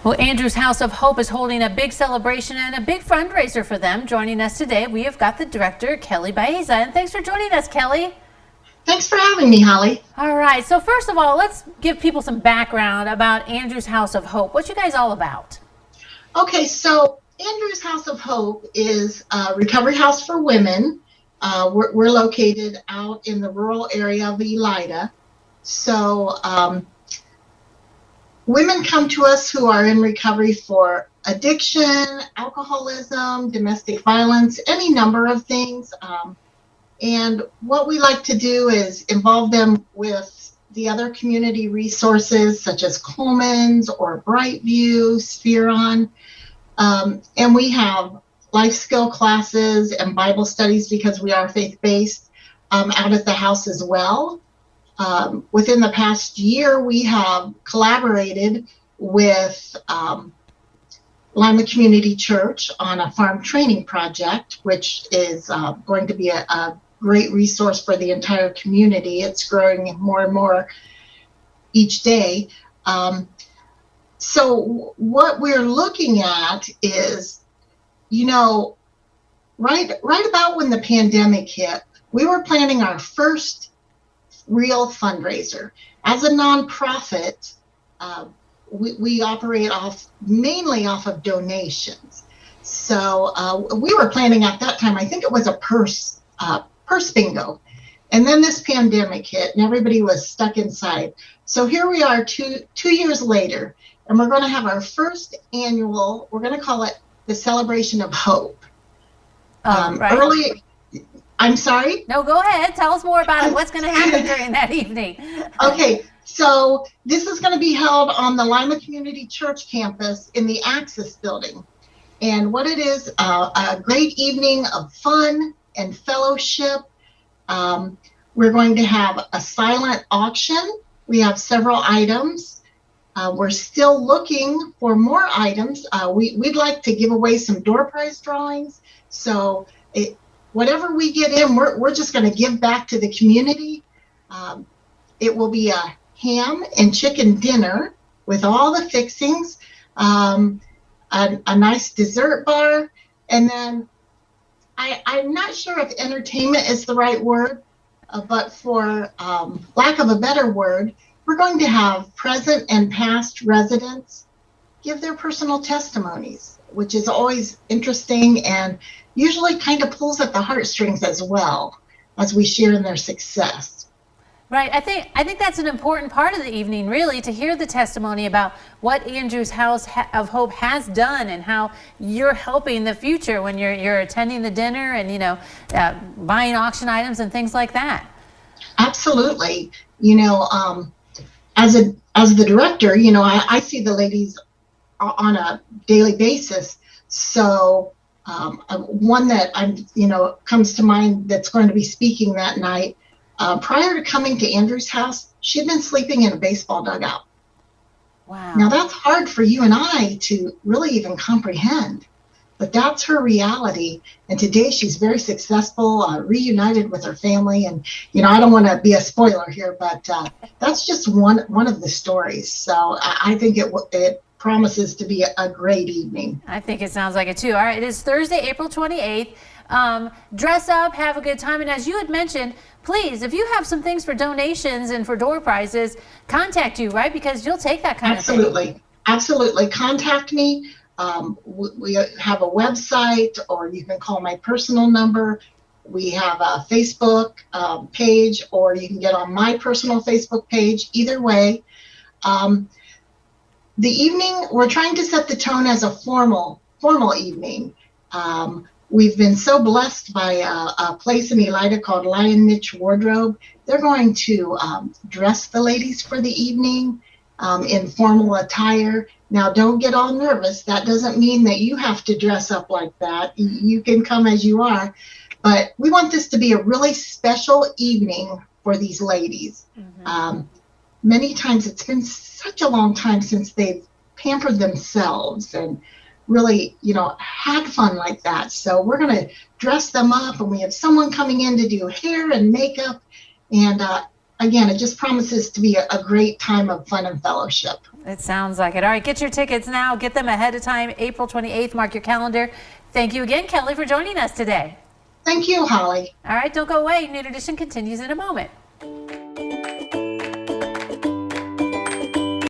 Well, Andrew's House of Hope is holding a big celebration and a big fundraiser for them. Joining us today, we have got the director, Kelly Baeza. And thanks for joining us, Kelly. Thanks for having me, Holly. All right, so first of all, let's give people some background about Andrew's House of Hope. What you guys all about? Okay, so Andrew's House of Hope is a recovery house for women. We're located out in the rural area of Elida. So women come to us who are in recovery for addiction, alcoholism, domestic violence, any number of things. And what we like to do is involve them with the other community resources such as Coleman's or Brightview, Spheron. And we have life skill classes and Bible studies because we are faith-based out at the house as well. Within the past year, we have collaborated with Lima Community Church on a farm training project, which is going to be a great resource for the entire community. It's growing more and more each day. So what we're looking at is, right about when the pandemic hit, we were planning our first real fundraiser. As a nonprofit, we operate mainly off of donations. So we were planning at that time, I think it was a purse bingo. And then this pandemic hit and everybody was stuck inside. So here we are two years later, and we're going to have our first annual, we're going to call it the Celebration of Hope. Right. I'm sorry? No, go ahead. Tell us more about it. What's going to happen during that evening? Okay, so this is going to be held on the Lima Community Church campus in the Axis building. And what it is, a great evening of fun and fellowship. We're going to have a silent auction. We have several items. We're still looking for more items. We'd like to give away some door prize drawings. So whatever we get in, we're just going to give back to the community. It will be a ham and chicken dinner with all the fixings, a nice dessert bar, and then I'm not sure if entertainment is the right word, but for lack of a better word, we're going to have present and past residents give their personal testimonies, which is always interesting and usually kind of pulls at the heartstrings as well as we share in their success. Right. I think that's an important part of the evening, really, to hear the testimony about what Andrew's House of Hope has done and how you're helping the future when you're attending the dinner and, buying auction items and things like that. Absolutely. As the director, I see the ladies on a daily basis. So one that comes to mind that's going to be speaking that night. Prior to coming to Andrew's house, she'd been sleeping in a baseball dugout. Wow. Now that's hard for you and I to really even comprehend, but that's her reality. And today she's very successful, reunited with her family. And, I don't want to be a spoiler here, but that's just one of the stories. So I think it promises to be a great evening. I think it sounds like it too. All right, it is Thursday, April 28th. Dress up, have a good time. And as you had mentioned, please, if you have some things for donations and for door prizes, contact you, right? Because you'll take that kind of thing. Absolutely. Contact me. We have a website, or you can call my personal number. We have a Facebook page, or you can get on my personal Facebook page. Either way. The evening, we're trying to set the tone as a formal evening. We've been so blessed by a place in Elida called Lion Niche Wardrobe. They're going to dress the ladies for the evening in formal attire. Now, don't get all nervous. That doesn't mean that you have to dress up like that. You can come as you are. But we want this to be a really special evening for these ladies. Mm-hmm. Many times it's been such a long time since they've pampered themselves and really, had fun like that. So we're going to dress them up, and we have someone coming in to do hair and makeup. And again, it just promises to be a great time of fun and fellowship. It sounds like it. All right, get your tickets now. Get them ahead of time. April 28th. Mark your calendar. Thank you again, Kelly, for joining us today. Thank you, Holly. All right, don't go away. New Tradition continues in a moment.